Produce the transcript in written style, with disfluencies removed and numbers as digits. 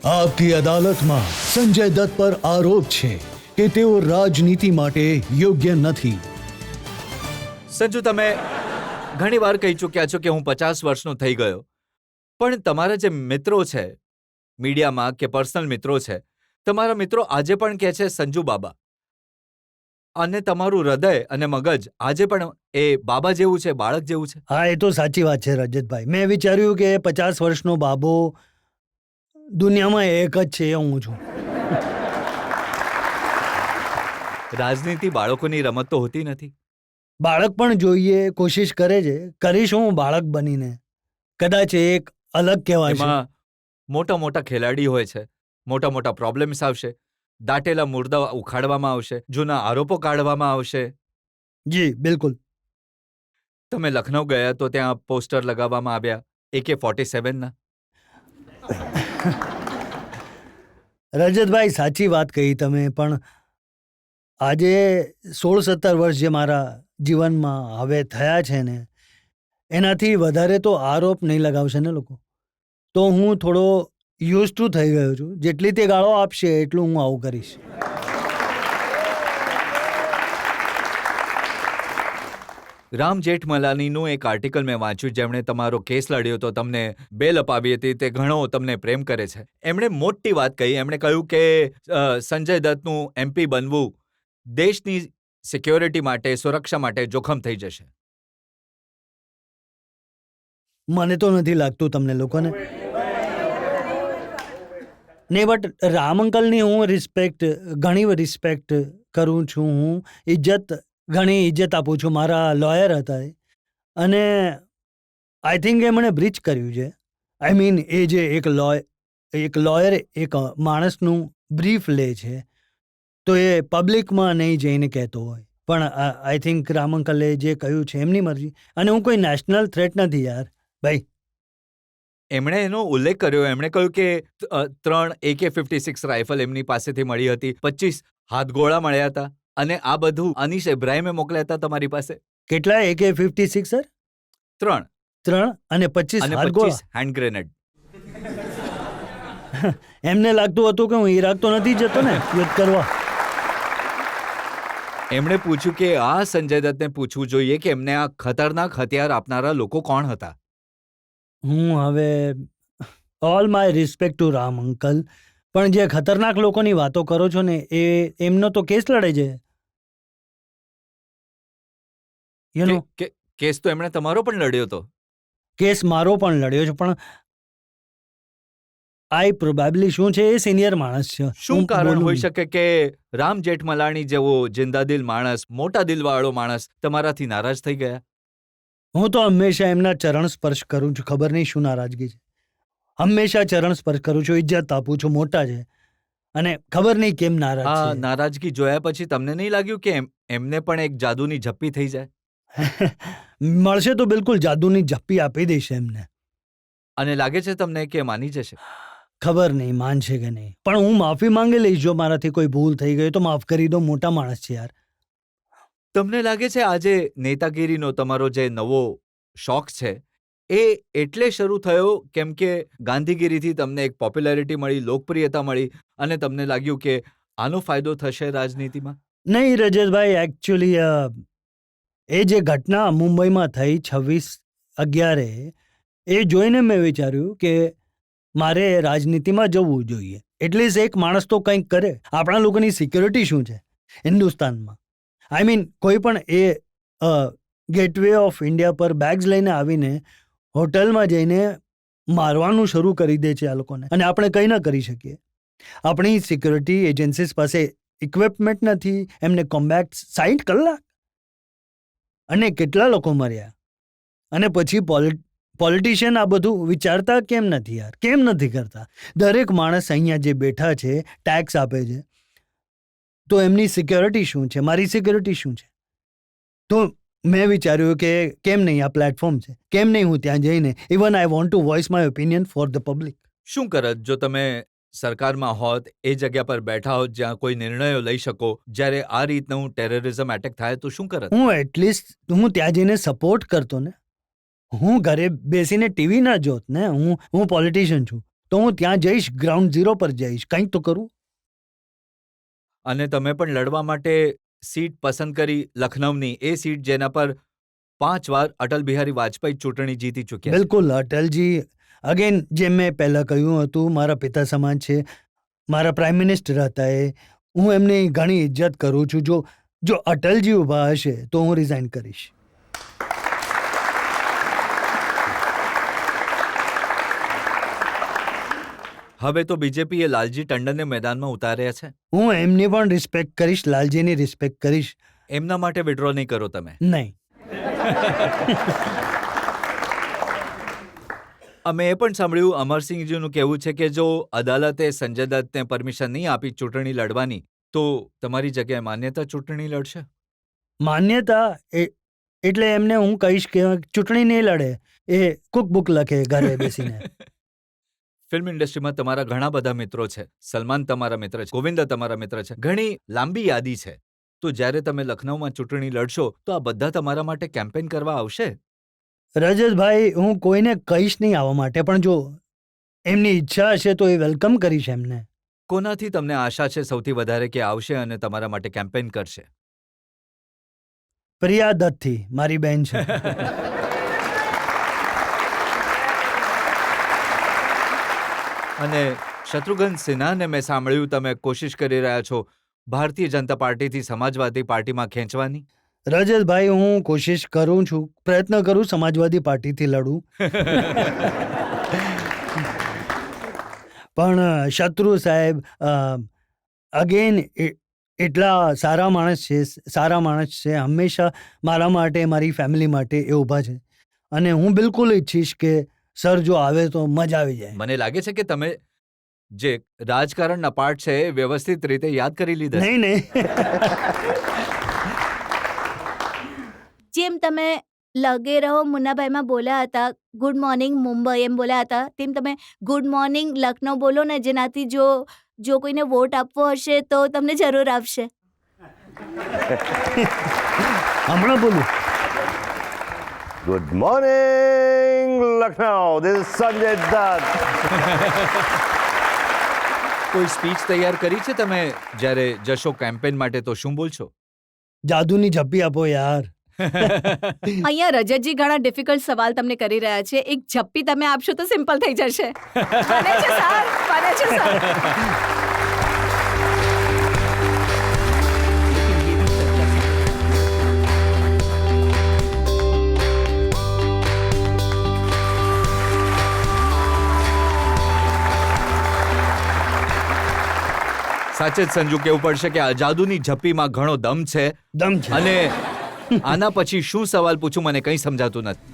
આપકી અદાલતમાં સંજય દત્ત પર આરોપ છે કે તેઓ રાજનીતિ માટે યોગ્ય નથી. સંજુ, તમે ઘણી વાર કહી ચૂક્યા છો કે હું 50 વર્ષનો થઈ ગયો, પણ તમારા જે મિત્રો છે મીડિયામાં કે પર્સનલ મિત્રો છે, તમારા મિત્રો આજે પણ કહે છે સંજુ બાબા, અને તમારું હૃદય અને મગજ આજે પણ એ બાબા જેવું છે, બાળક જેવું છે. હા, એ તો સાચી વાત છે રજતભાઈ. મેં વિચાર્યું કે 50 વર્ષનો બાબો દુનિયામાં એક જ છે, એ હું છું. રાજનીતિ બાળકોની રમત તો હોતી નથી. બાળક પણ જોઈએ, કોશિશ કરે છે. કરીશ હું બાળક બનીને. કદાચ એક અલગ કહેવાય છે. એમાં મોટા મોટા ખેલાડી હોય છે, મોટા મોટા પ્રોબ્લેમ્સ આવશે, દાટેલા મુર્દા ઉખાડવામાં આવશે, જૂના આરોપો કાઢવામાં આવશે. જી બિલકુલ. તમે લખનૌ ગયા તો ત્યાં પોસ્ટર લગાવવામાં આવ્યા AK-47 ના. રજતભાઈ, સાચી વાત કહી તમે, પણ આજે 16-17 વર્ષ જે મારા જીવનમાં હવે થયા છે ને, એનાથી વધારે તો આરોપ નહીં લગાવશે ને લોકો. તો હું થોડો યુઝ ટુ થઈ ગયો છું. જેટલી તે ગાળો આપશે એટલું હું આવું કરીશ. રામ જેઠમલાનીનું એક આર્ટિકલ મેં વાંચ્યું, જેમણે તમારો કેસ લડ્યો તો તમને બેલ અપાવી હતી. તે ઘણો તમને પ્રેમ કરે છે. એમણે મોટી વાત કહી. એમણે કહ્યું કે સંજય દત્તનું MP બનવું દેશની સિક્યોરિટી માટે, સુરક્ષા માટે જોખમ થઈ જશે. મને તો નથી લાગતું તમને લોકોને. નહીં, બટ રામ અંકલની હું ઘણી રિસ્પેક્ટ કરું છું. હું ઘણી ઇજ્જત આપું છું. મારા લોયર હતા એ, અને આઈ થિંક એ મને બ્રીચ કર્યું છે. આઈ મીન, એ જે એક લોયર એક માણસનું બ્રીફ લે છે, તો એ પબ્લિકમાં નહીં જઈને કહેતો હોય. પણ આઈ થિંક રામ અંકલે જે કહ્યું છે એમની મરજી. અને હું કોઈ નેશનલ થ્રેટ નથી યાર ભાઈ. એમણે એનો ઉલ્લેખ કર્યો. એમણે કહ્યું કે 3 AK-56 રાઇફલ એમની પાસેથી મળી હતી, 25 હાથગોળા મળ્યા હતા, અને આ બધું અનીશ ઇબ્રાહિમે મોકલ્યા હતા તમારી પાસે. કેટલા AK-56 સર? 3 અને 25 હાથગોળા, હેન્ડ ગ્રેનેડ. એમને લાગતું હતું કે હું ઈરાક તો નથી જતો ને યુદ્ધ કરવા. એમણે પૂછ્યું કે આ સંજય દત્તને પૂછવું જોઈએ કે એમને આ ખતરનાક હથિયાર આપનારા લોકો કોણ હતા. હું હવે all my respect to Ram uncle, પણ જે ખતરનાક લોકોની વાતો કરો છો ને, એમનો તો કેસ લડે છે. યુ નો, કેસ તો એમણે તમારો પણ લડ્યો હતો. કેસ મારો પણ લડ્યો છે, પણ આઈ પ્રોબેબલી શું છે, એ સિનિયર માણસ છે. શું કારણ હોઈ શકે કે રામ જેઠમલાણી જેવો જિંદાદિલ માણસ, મોટા દિલવાળો માણસ તમારાથી નારાજ થઈ ગયા? હું તો હંમેશા એમના ચરણ સ્પર્શ કરું છું. ખબર નહીં શું નારાજગી છે. હંમેશા ચરણ સ્પર્શ કરું છું, ઇજ્જત આપું છું, મોટા છે, અને ખબર નહીં કેમ નારાજ છે. નારાજગી જોયા પછી તમને નહીં લાગ્યું કે એમને પણ એક જાદુની ઝપ્પી થઈ જાય? મળશે તો બિલકુલ જાદુની ઝપ્પી આપી દઈશ એમને. અને લાગે છે તમને કે માની જશે? ખબર નહીં માનશે કે નહીં, પણ હું માફી માંગી લઈશ. જો મારાથી કોઈ ભૂલ થઈ ગઈ તો માફ કરી દો. મોટા માણસ છે યાર. તમને લાગે છે આજે નેતાગીરીનો તમારો જે નવો શોખ છે એ એટલે શરૂ થયો કેમ કે ગાંધીગીરીથી તમને એક પોપ્યુલારિટી મળી, લોકપ્રિયતા મળી, અને તમને લાગ્યું કે આનો ફાયદો થશે રાજનીતિમાં? નહીં રજતભાઈ, એકચ્યુઅલી એ જે ઘટના મુંબઈમાં થઈ 26/11, એ જોઈને મેં વિચાર્યું કે મારે રાજનીતિમાં જવું જોઈએ. એટલીસ્ટ એક માણસ તો કંઈક કરે. આપણા લોકોની સિક્યોરિટી શું છે હિન્દુસ્તાનમાં? આઈ મીન, કોઈ પણ એ ગેટવે ઓફ ઇન્ડિયા પર બેગ્સ લઈને આવીને હોટલમાં જઈને મારવાનું શરૂ કરી દે છે આ લોકોને, અને આપણે કંઈ ન કરી શકીએ. આપણી સિક્યોરિટી એજન્સીસ પાસે ઇક્વિપમેન્ટ નથી. એમને કોમ્બેક્ટ 60 કલાક, અને કેટલા લોકો મર્યા. અને પછી પોલિટિશિયન આ બધું વિચારતા કેમ નથી યાર? કેમ નથી કરતા? દરેક માણસ અહીંયા જે બેઠા છે ટેક્સ આપે છે, તો એમની સિક્યોરિટી શું છે? મારી સિક્યોરિટી શું છે? તો મેં વિચાર્યું કે કેમ નહીં, આ પ્લેટફોર્મ છે, કેમ નહીં હું ત્યાં જઈને even I want to voice my opinion for the public. શું કરત જો તમે સરકારમાં હોત, એ જગ્યા પર બેઠા હોત જ્યાં કોઈ નિર્ણયો લઈ શકો, જ્યારે આ રીતનું ટેરરિઝમ એટેક થાય તો શું કરત? હું એટલીસ્ટ હું ત્યાં જઈને સપોર્ટ કરતો ને. હું ઘરે બેસીને ટીવી ના જોત ને. હું પોલિટિશિયન છું, તો હું ત્યાં જઈશ, ગ્રાઉન્ડ ઝીરો પર જઈશ, કંઈક તો કરું. અને તમે પણ લડવા માટે સીટ પસંદ કરી લખનૌની, એ સીટ જેના પર 5 વાર અટલ બિહારી વાજપેયી ચૂંટણી જીતી ચૂક્યા છે. બિલકુલ, અટલજી અગેન જેમ મેં પહેલાં કહ્યું હતું, મારા પિતા સમાન છે, મારા પ્રાઇમ મિનિસ્ટર હતા એ. હું એમની ઘણી ઇજ્જત કરું છું. જો અટલજી ઊભા હશે તો હું રિઝાઇન કરીશ. હવે તો બીજેપીએ લાલજી ટંડનને મેદાનમાં ઉતાર્યા છે. હું એમની પણ રિસ્પેક્ટ કરીશ, લાલજીની રિસ્પેક્ટ કરીશ. એમના માટે વિડ્રો નહીં કરો તમે. નહીં. અમે એ પણ સાંભળ્યું, અમરસિંહજીનું કહેવું છે કે જો અદાલતે સંજય દત્તને પરમિશન નહીં આપી ચૂંટણી લડવાની, તો તમારી જગ્યાએ માન્યતા ચૂંટણી લડશે. માન્યતા એટલે એમને હું કહીશ કે ચૂંટણી નહીં લડે, એ કુકબુક લખે ઘરે બેસીને. ફિલ્મ ઇન્ડસ્ટ્રીમાં તમારા ઘણા બધા મિત્રો છે. સલમાન તમારા મિત્ર છે, ગોવિંદા તમારા મિત્ર છે, ઘણી લાંબી યાદી છે. તો જ્યારે તમે લખનૌમાં ચૂંટણી લડશો તો આ બધા તમારા માટે કેમ્પેન કરવા આવશે. રજતભાઈ, હું કોઈને કહીશ નહીં આવવા માટે, પણ જો એમની ઈચ્છા હશે તો એ વેલકમ કરીશ એમને. કોનાથી તમને આશા છે સૌથી વધારે કે આવશે અને તમારા માટે કેમ્પેન કરશે? પ્રિયા દત્તથી, મારી બહેન છે. અને શત્રુઘ્ન સિન્હાને મેં સાંભળ્યું તમે કોશિશ કરી રહ્યા છો ભારતીય જનતા પાર્ટીથી સમાજવાદી પાર્ટીમાં ખેંચવાની. રજતભાઈ, હું કોશિશ કરું છું, પ્રયત્ન કરું સમાજવાદી પાર્ટીથી લડું. પણ શત્રુ સાહેબ અગેન એટલા સારા માણસ છે, હંમેશા મારા માટે, મારી ફેમિલી માટે એ ઊભા છે. અને હું બિલકુલ ઈચ્છીશ કે સર જો આવે તો મજા આવી જાય. મને લાગે છે કે તમે જે રાજકારણના પાઠ છે એ વ્યવસ્થિત રીતે યાદ કરી લીધા. નહીં. જેમ તમે લગે રહો મુન્નાભાઈમાં બોલ્યા હતા, ગુડ મોર્નિંગ મુંબઈ એમ બોલ્યા હતા, તેમ તમે ગુડ મોર્નિંગ લખનૌ બોલો ને, જેનાથી જો કોઈને વોટ આપવો હશે તો તમને જરૂર આપશે. હમણાં બોલું. Good morning, Lucknow. This is Sanjay Dutt. કોઈ સ્પીચ તૈયાર કરી છે તમે જ્યારે જશો કેમ્પેન માટે, તો શું બોલશો? જાદુની ઝપ્પી આપો યાર. અહીંયા રજતજી ઘણા ડિફિકલ્ટ સવાલ તમને કરી રહ્યા છે. એક ઝપ્પી તમે આપશો તો સિમ્પલ થઈ જશે. બને છે સર, બને છે સર. સાચે જ સંજુ કહેવું પડશે કે આ જાદુની ઝપ્પીમાં ઘણો દમ છે. દમ છે. અને આના પછી શું સવાલ પૂછું મને કંઈ સમજાતું નથી.